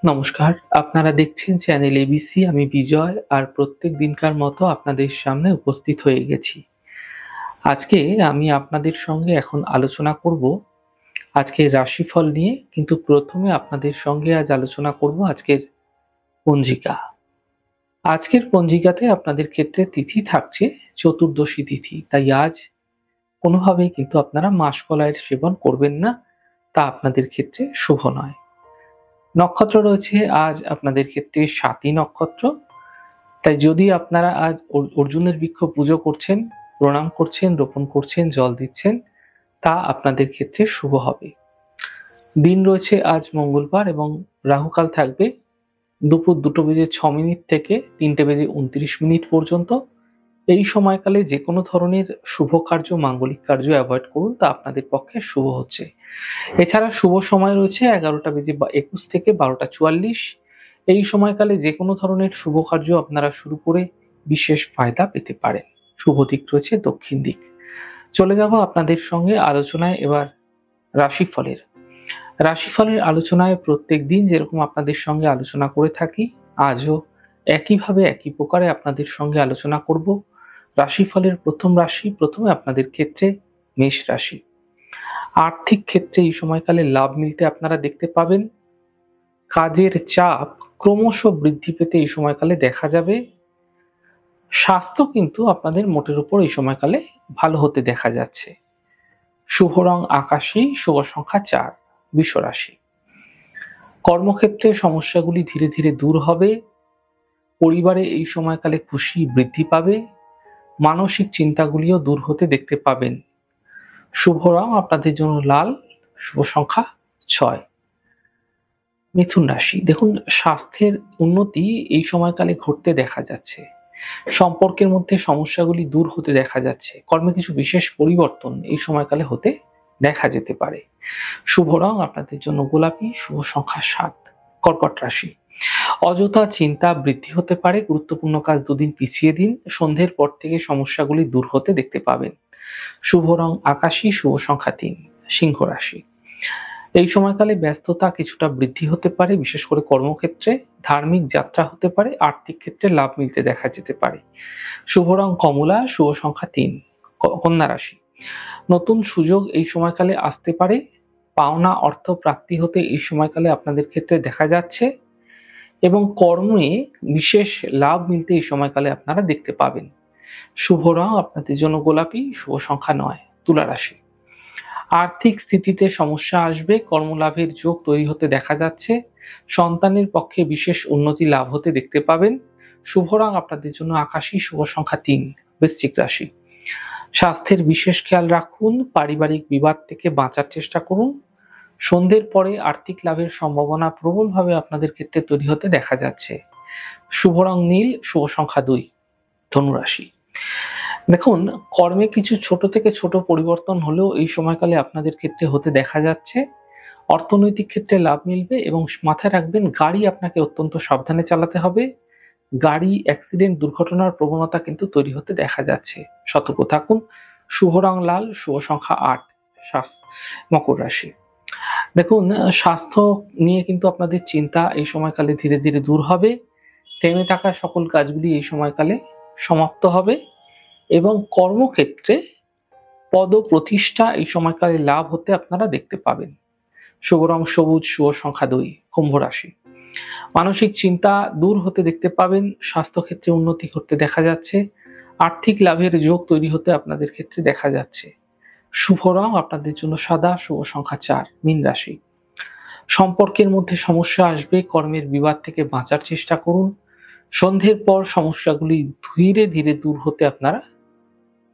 নমস্কার, আপনারা দেখছেন চ্যানেল এবিসি। আমি বিজয় আর প্রত্যেক দিনকার মতো আপনাদের সামনে উপস্থিত হয়ে গেছি। আজকে আমি আপনাদের সঙ্গে এখন আলোচনা করব আজকের রাশিফল নিয়ে, কিন্তু প্রথমে আপনাদের সঙ্গে আজ আলোচনা করব আজকের পঞ্জিকা। আজকের পঞ্জিকাতে আপনাদের ক্ষেত্রে তিথি থাকছে চতুর্দশী তিথি, তাই আজ কোনোভাবেই কিন্তু আপনারা মাসকলাইয়ের সেবন করবেন না, তা আপনাদের ক্ষেত্রে শুভ নয়। নক্ষত্র রয়েছে আজ আপনাদের ক্ষেত্রে স্বাতী নক্ষত্র, তাই যদি আপনারা আজ অর্জুনের বৃক্ষ পুজো করছেন, প্রণাম করছেন, রোপণ করছেন, জল দিচ্ছেন, তা আপনাদের ক্ষেত্রে শুভ হবে। দিন রয়েছে আজ মঙ্গলবার এবং রাহুকাল থাকবে দুপুর 2:06 থেকে 3:29 পর্যন্ত। এই সময়কালে যে কোনো ধরনের শুভ কার্য, মাঙ্গলিক কার্য অ্যাভয়েড করুন, তা আপনাদের পক্ষে শুভ হচ্ছে। এছাড়া শুভ সময় রয়েছে 11:21 থেকে 12:44। এই সময়কালে যে কোনো ধরনের শুভ কার্য আপনারা শুরু করে বিশেষ ফায়দা পেতে পারেন। শুভ দিক রয়েছে দক্ষিণ দিক। চলে যাব আপনাদের সঙ্গে আলোচনায় এবার রাশিফলের। রাশিফলের আলোচনায় প্রত্যেক দিন যেরকম আপনাদের সঙ্গে আলোচনা করে থাকি, আজও একইভাবে একই প্রকারে আপনাদের সঙ্গে আলোচনা করব। রাশিফলের প্রথম রাশি, প্রথমে আপনাদের ক্ষেত্রে মেষ রাশি। আর্থিক ক্ষেত্রে এই সময়কালে লাভ মিলতে আপনারা দেখতে পাবেন। কাজের চাপ ক্রমশ বৃদ্ধি পেতে এই সময়কালে দেখা যাবে। স্বাস্থ্য কিন্তু আপনাদের মোটের উপর এই সময়কালে ভালো হতে দেখা যাচ্ছে। শুভ রং আকাশী, শুভ সংখ্যা 4, বৃষ রাশি। কর্মক্ষেত্রে সমস্যাগুলি ধীরে ধীরে দূর হবে। পরিবারে এই সময়কালে খুশি বৃদ্ধি পাবে। মানসিক চিন্তাগুলিও দূর হতে দেখতে পাবেন। শুভ রং আপনাদের জন্য লাল, শুভ সংখ্যা 6। মিথুন রাশি। দেখুন, স্বাস্থ্যের উন্নতি এই সময়কালে ঘটতে দেখা যাচ্ছে। সম্পর্কের মধ্যে সমস্যাগুলি দূর হতে দেখা যাচ্ছে। কর্মে কিছু বিশেষ পরিবর্তন এই সময়কালে হতে দেখা যেতে পারে। শুভ রং আপনাদের জন্য গোলাপি, শুভ সংখ্যা 7। কর্কট রাশি। অযথা চিন্তা বৃদ্ধি হতে পারে। গুরুত্বপূর্ণ কাজ দুদিন পিছিয়ে দিন। সন্ধ্যের পর থেকে সমস্যাগুলি দূর হতে দেখতে পাবেন। শুভ রং আকাশী, শুভ সংখ্যা 3। সিংহ রাশি। এই সময়কালে ব্যস্ততা কিছুটা বৃদ্ধি হতে পারে, বিশেষ করে কর্মক্ষেত্রে। ধার্মিক যাত্রা হতে পারে। আর্থিক ক্ষেত্রে লাভ মিলতে দেখা যেতে পারে। শুভ রং কমলা, শুভ সংখ্যা 3। কন্যা রাশি। নতুন সুযোগ এই সময়কালে আসতে পারে। পাওনা অর্থ প্রাপ্তি হতে এই সময়কালে আপনাদের ক্ষেত্রে দেখা যাচ্ছে এবং কর্মে বিশেষ লাভ মিলতে এই সময়কালে আপনারা দেখতে পাবেন। শুভ রং আপনাদের জন্য গোলাপি, শুভ সংখ্যা 9। তুলা রাশি। আর্থিক স্থিতিতে সমস্যা আসবে। কর্মলাভের যোগ তৈরি হতে দেখা যাচ্ছে। সন্তানের পক্ষে বিশেষ উন্নতি লাভ হতে দেখতে পাবেন। শুভ রং আপনাদের জন্য আকাশী, শুভ সংখ্যা 3। বৃশ্চিক রাশি। স্বাস্থ্যের বিশেষ খেয়াল রাখুন। পারিবারিক বিবাদ থেকে বাঁচার চেষ্টা করুন। সন্ধ্যের পরে আর্থিক লাভের সম্ভাবনা প্রবলভাবে আপনাদের ক্ষেত্রে তৈরি হতে দেখা যাচ্ছে। শুভ রং নীল, শুভ সংখ্যা 2। ধনুরাশি। দেখুন, কর্মে কিছু ছোট থেকে ছোট পরিবর্তন হলেও এই সময়কালে আপনাদের ক্ষেত্রে হতে দেখা যাচ্ছে। অর্থনৈতিক ক্ষেত্রে লাভ মিলবে এবং মাথায় রাখবেন, গাড়ি আপনাকে অত্যন্ত সাবধানে চালাতে হবে। গাড়ি অ্যাক্সিডেন্ট, দুর্ঘটনার প্রবণতা কিন্তু তৈরি হতে দেখা যাচ্ছে। সতর্ক থাকুন। শুভ রং লাল, শুভ সংখ্যা 8। মকর রাশি। দেখুন, স্বাস্থ্য নিয়ে কিন্তু আপনাদের চিন্তা এই সময়কালে ধীরে ধীরে দূর হবে। থেমে থাকা সকল কাজগুলি এই সময়কালে সমাপ্ত হবে এবং কর্মক্ষেত্রে পদ প্রতিষ্ঠা এই সময়কালে লাভ হতে আপনারা দেখতে পাবেন। শুভ রং সবুজ, শুভ সংখ্যা 2। কুম্ভ রাশি। মানসিক চিন্তা দূর হতে দেখতে পাবেন। স্বাস্থ্যক্ষেত্রে উন্নতি ঘটতে দেখা যাচ্ছে। আর্থিক লাভের যোগ তৈরি হতে আপনাদের ক্ষেত্রে দেখা যাচ্ছে। শুভ রং আপনাদের জন্য সাদা, শুভ সংখ্যা 4। মীন রাশি। সম্পর্কের মধ্যে সমস্যা আসবে। কর্মের বিবাদ থেকে বাঁচার চেষ্টা করুন। সন্ধ্যের পর সমস্যাগুলি ধীরে ধীরে দূর হতে আপনারা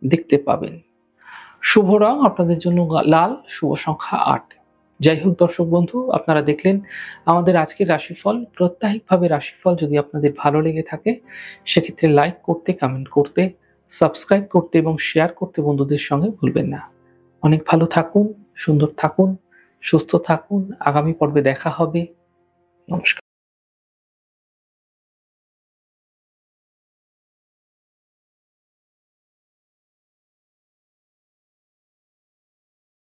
দেখতে পাবেন। শুভ রং আপনাদের জন্য লাল, শুভ সংখ্যা 8। যাই হোক দর্শক বন্ধু, আপনারা দেখলেন আমাদের আজকের রাশিফল। প্রত্যাহিকভাবে রাশিফল যদি আপনাদের ভালো লেগে থাকে, সেক্ষেত্রে লাইক করতে, কমেন্ট করতে, সাবস্ক্রাইব করতে এবং শেয়ার করতে বন্ধুদের সঙ্গে ভুলবেন না। অনেক ভালো থাকুন, সুন্দর থাকুন, সুস্থ থাকুন। আগামী পর্বে দেখা হবে। নমস্কার।